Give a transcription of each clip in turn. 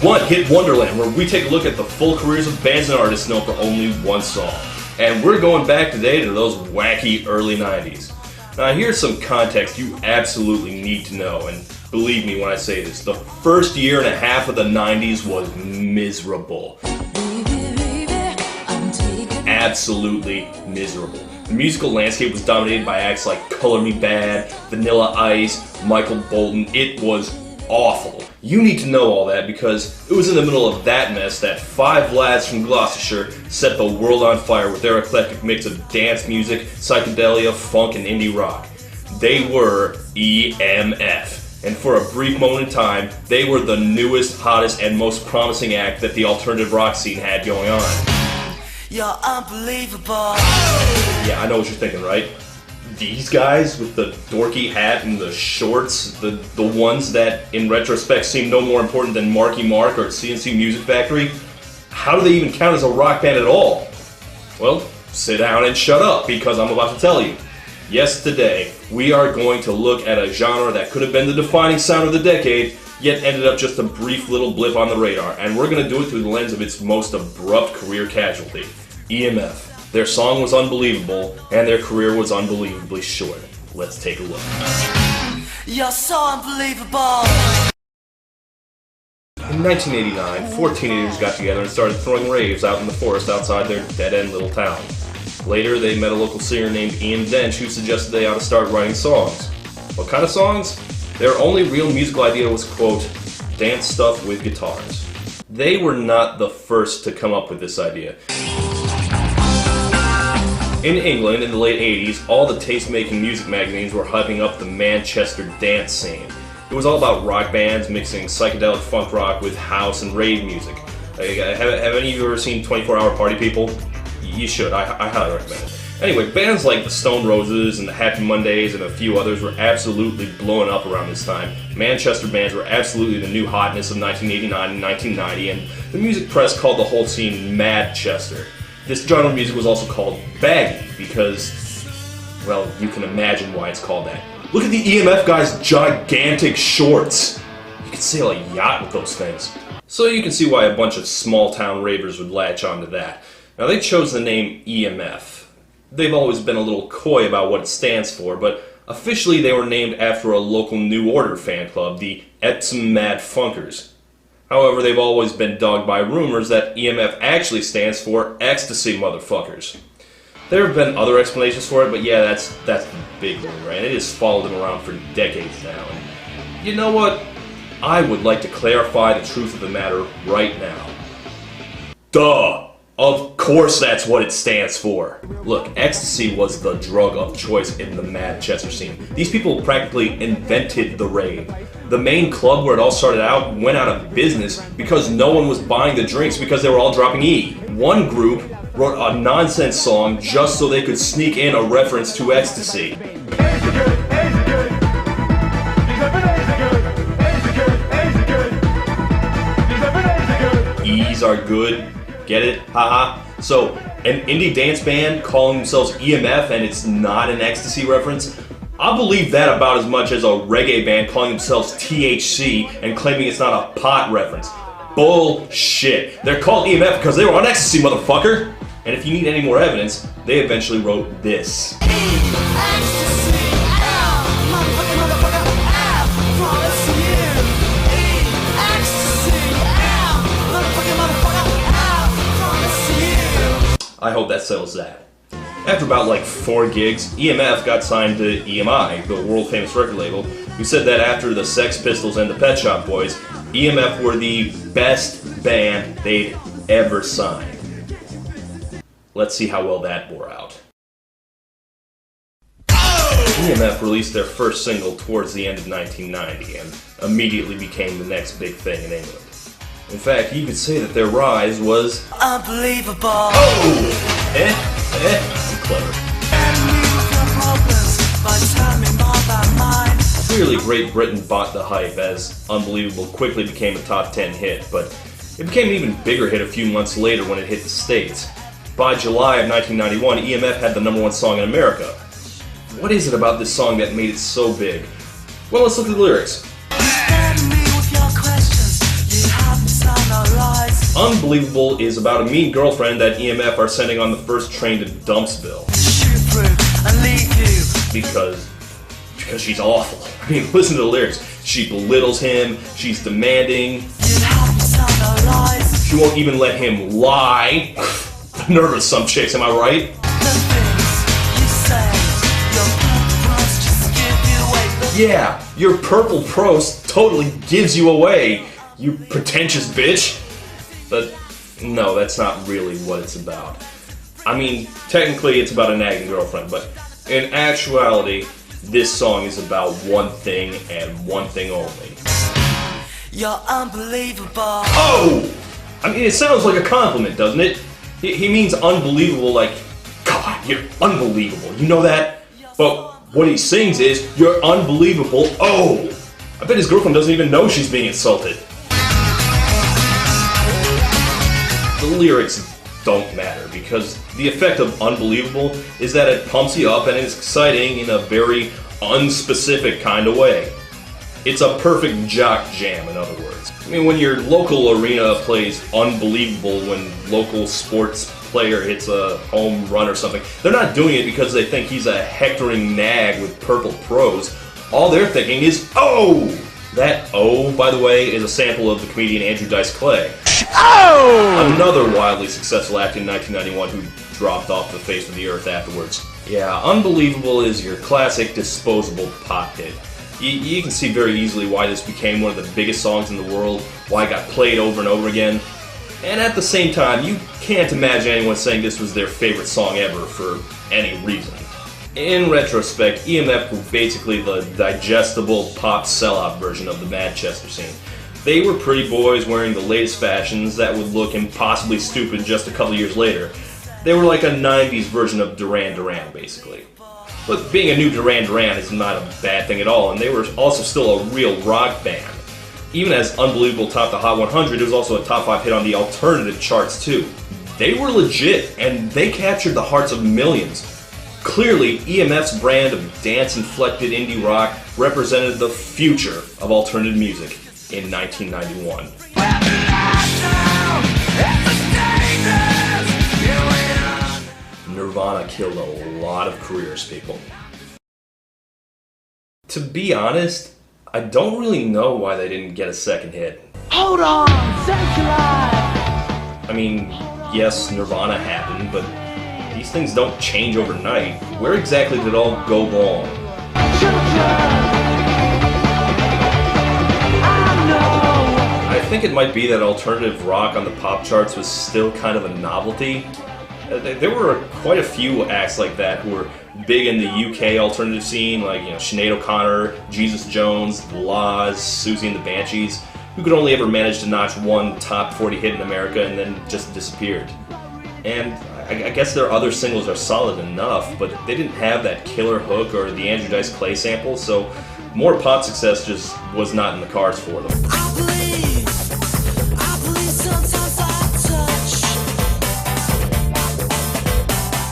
want Hit Wonderland, where we take a look at the full careers of bands and artists known for only one song. And we're going back today to those wacky early 90s. Now here's some context you absolutely need to know, and believe me when I say this, the first year and a half of the 90s was miserable. Absolutely miserable. The musical landscape was dominated by acts like Color Me Badd, Vanilla Ice, Michael Bolton. It was awful. You need to know all that because it was in the middle of that mess that five lads from Gloucestershire set the world on fire with their eclectic mix of dance music, psychedelia, funk, and indie rock. They were EMF. And for a brief moment in time, they were the newest, hottest, and most promising act that the alternative rock scene had going on. You're unbelievable. Yeah, I know what you're thinking, right? These guys with the dorky hat and the shorts, the ones that in retrospect seem no more important than Marky Mark or CNC Music Factory, how do they even count as a rock band at all? Well, sit down and shut up because I'm about to tell you. Yes, today we are going to look at a genre that could have been the defining sound of the decade, yet ended up just a brief little blip on the radar, and we're going to do it through the lens of its most abrupt career casualty, EMF. Their song was unbelievable, and their career was unbelievably short. Let's take a look. You're so unbelievable. In 1989, 4 teenagers got together and started throwing raves out in the forest outside their dead-end little town. Later, they met a local singer named Ian Dench who suggested they ought to start writing songs. What kind of songs? Their only real musical idea was, quote, dance stuff with guitars. They were not the first to come up with this idea. In England, in the late 80s, all the taste-making music magazines were hyping up the Manchester dance scene. It was all about rock bands mixing psychedelic funk rock with house and rave music. Have any of you ever seen 24-Hour Party People? You should. I highly recommend it. Anyway, bands like the Stone Roses and the Happy Mondays and a few others were absolutely blowing up around this time. Manchester bands were absolutely the new hotness of 1989 and 1990, and the music press called the whole scene Madchester. This genre of music was also called baggy because, well, you can imagine why it's called that. Look at the EMF guy's gigantic shorts. You could sail a yacht with those things. So you can see why a bunch of small-town ravers would latch onto that. Now, they chose the name EMF. They've always been a little coy about what it stands for, but officially they were named after a local New Order fan club, the Epsom Mad Funkers. However, they've always been dogged by rumors that EMF actually stands for Ecstasy Motherfuckers. There have been other explanations for it, but yeah, that's the big one, right? It has followed them around for decades now. And you know what? I would like to clarify the truth of the matter right now. Duh! Of course that's what it stands for. Look, ecstasy was the drug of choice in the Manchester scene. These people practically invented the rave. The main club where it all started out went out of business because no one was buying the drinks because they were all dropping E. One group wrote a nonsense song just so they could sneak in a reference to ecstasy. E's are good. Get it? Haha. So, an indie dance band calling themselves EMF and it's not an ecstasy reference? I'll believe that about as much as a reggae band calling themselves THC and claiming it's not a pot reference. Bullshit. They're called EMF because they were on ecstasy, motherfucker! And if you need any more evidence, they eventually wrote this. I hope that settles that. After about like 4 gigs, EMF got signed to EMI, the world famous record label, who said that after the Sex Pistols and the Pet Shop Boys, EMF were the best band they'd ever signed. Let's see how well that bore out. EMF released their first single towards the end of 1990 and immediately became the next big thing in England. In fact, you could say that their rise was unbelievable. Oh! I'm clever. Clearly, Great Britain bought the hype as Unbelievable quickly became a top 10 hit, but it became an even bigger hit a few months later when it hit the States. By July of 1991, EMF had the #1 song in America. What is it about this song that made it so big? Well, let's look at the lyrics. Unbelievable is about a mean girlfriend that EMF are sending on the first train to Dumpsville. Shoot through and leave you. Because she's awful. I mean, listen to the lyrics. She belittles him, she's demanding. You haven't told no lies. She won't even let him lie. Nervous some chicks, am I right? The things you say, your purpose just give you away. But Yeah, your purple prose totally gives you away, you pretentious bitch. But no, that's not really what it's about. I mean, technically it's about a nagging girlfriend, but in actuality, this song is about one thing and one thing only. you're unbelievable. Oh! I mean, it sounds like a compliment, doesn't it? He means unbelievable, like, God, you're unbelievable, you know that? But what he sings is, you're unbelievable, oh! I bet his girlfriend doesn't even know she's being insulted. The lyrics don't matter, because the effect of unbelievable is that it pumps you up and it's exciting in a very unspecific kind of way. It's a perfect jock jam, in other words. I mean, when your local arena plays unbelievable when local sports player hits a home run or something, they're not doing it because they think he's a hectoring nag with purple prose. All they're thinking is, oh! That oh, by the way, is a sample of the comedian Andrew Dice Clay. Oh! Another wildly successful act in 1991 who dropped off the face of the earth afterwards. Yeah, Unbelievable is your classic disposable pop hit. You can see very easily why this became one of the biggest songs in the world, why it got played over and over again. And at the same time, you can't imagine anyone saying this was their favorite song ever for any reason. In retrospect, EMF were basically the digestible pop sellout version of the Manchester scene. They were pretty boys wearing the latest fashions that would look impossibly stupid just a couple years later. They were like a 90s version of Duran Duran, basically. But being a new Duran Duran is not a bad thing at all, and they were also still a real rock band. Even as Unbelievable topped the Hot 100, it was also a top 5 hit on the alternative charts too. They were legit, and they captured the hearts of millions. Clearly, EMF's brand of dance-inflected indie rock represented the future of alternative music in 1991. Nirvana killed a lot of careers, people. To be honest, I don't really know why they didn't get a second hit. Hold on, centralize. I mean, yes, Nirvana happened, but these things don't change overnight. Where exactly did it all go wrong? I think it might be that alternative rock on the pop charts was still kind of a novelty. There were quite a few acts like that who were big in the UK alternative scene, like Sinead O'Connor, Jesus Jones, The Laws, Susie and the Banshees, who could only ever manage to notch one top 40 hit in America and then just disappeared. And I guess their other singles are solid enough, but they didn't have that killer hook or the Andrew Dice Clay sample, so more pop success just was not in the cards for them. I believe sometimes I touch.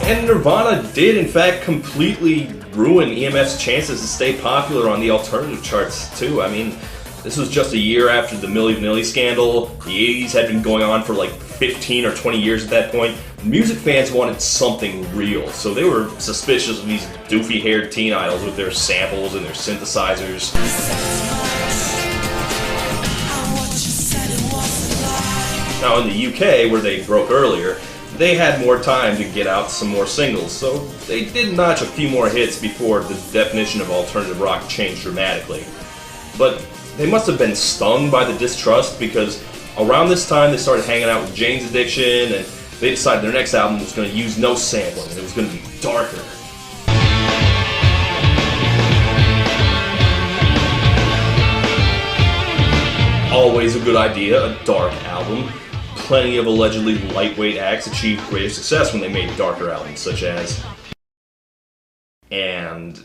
And Nirvana did in fact completely ruin EMF's chances to stay popular on the alternative charts too. I mean, this was just a year after the Milli Vanilli scandal. The 80s had been going on for like 15 or 20 years at that point. Music fans wanted something real, so they were suspicious of these doofy-haired teen idols with their samples and their synthesizers. Now in the UK, where they broke earlier, they had more time to get out some more singles, so they did notch a few more hits before the definition of alternative rock changed dramatically. But they must have been stung by the distrust, because around this time they started hanging out with Jane's Addiction, and they decided their next album was going to use no sampling, and it was going to be darker. Always a good idea, a dark album. Plenty of allegedly lightweight acts achieved greater success when they made darker albums, such as... and...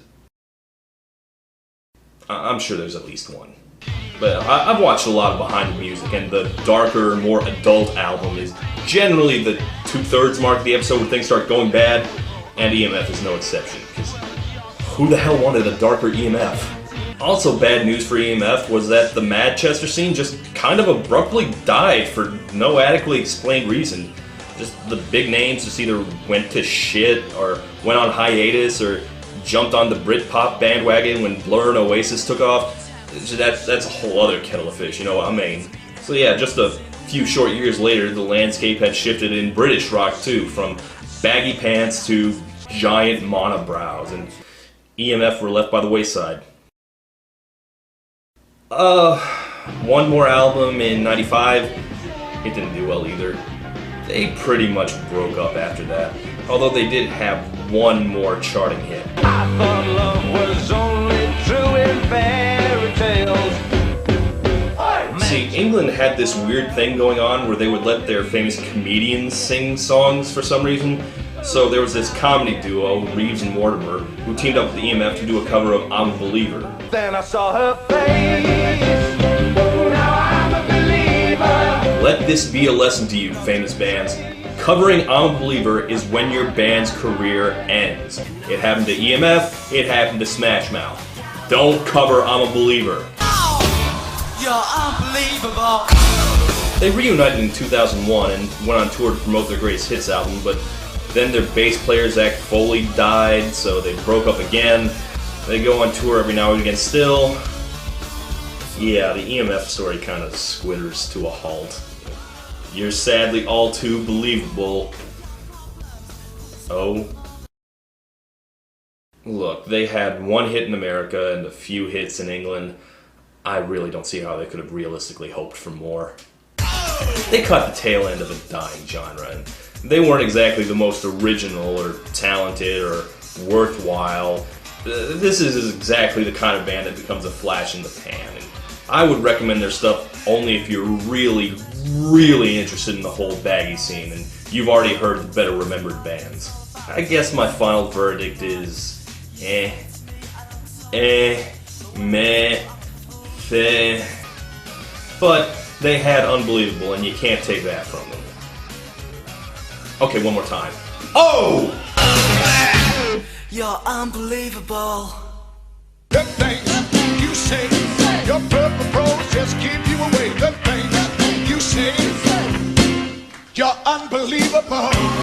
I'm sure there's at least one. But I've watched a lot of Behind the Music, and the darker, more adult album is generally the 2/3 mark of the episode where things start going bad, and EMF is no exception, because who the hell wanted a darker EMF? Also, bad news for EMF was that the Manchester scene just kind of abruptly died for no adequately explained reason. Just the big names just either went to shit, or went on hiatus, or jumped on the Britpop bandwagon when Blur and Oasis took off. That's a whole other kettle of fish, you know what I mean? So yeah, just a few short years later, the landscape had shifted in British rock too, from baggy pants to giant monobrows, and EMF were left by the wayside. One more album in '95. It didn't do well either. They pretty much broke up after that, although they did have one more charting hit. I thought love was only true in fairy tales. See, England had this weird thing going on where they would let their famous comedians sing songs for some reason. So there was this comedy duo, Reeves and Mortimer, who teamed up with EMF to do a cover of I'm a Believer. Then I saw her face. Now I'm a believer. Let this be a lesson to you, famous bands. Covering I'm a Believer is when your band's career ends. It happened to EMF, it happened to Smash Mouth. Don't cover I'm a Believer. You're unbelievable. They reunited in 2001 and went on tour to promote their greatest hits album, but then their bass player Zach Foley died, so they broke up again. They go on tour every now and again still. Yeah, the EMF story kind of squitters to a halt. You're sadly all too believable. Oh. Look, they had one hit in America and a few hits in England. I really don't see how they could have realistically hoped for more. They caught the tail end of a dying genre, and they weren't exactly the most original or talented or worthwhile. This is exactly the kind of band that becomes a flash in the pan, and I would recommend their stuff only if you're really, really interested in the whole baggy scene and you've already heard the better remembered bands. I guess my final verdict is meh. But they had Unbelievable, and you can't take that from them. Okay, one more time. Oh! You're unbelievable. The things you say, your purple prose just keep you away. The things you say, you're unbelievable.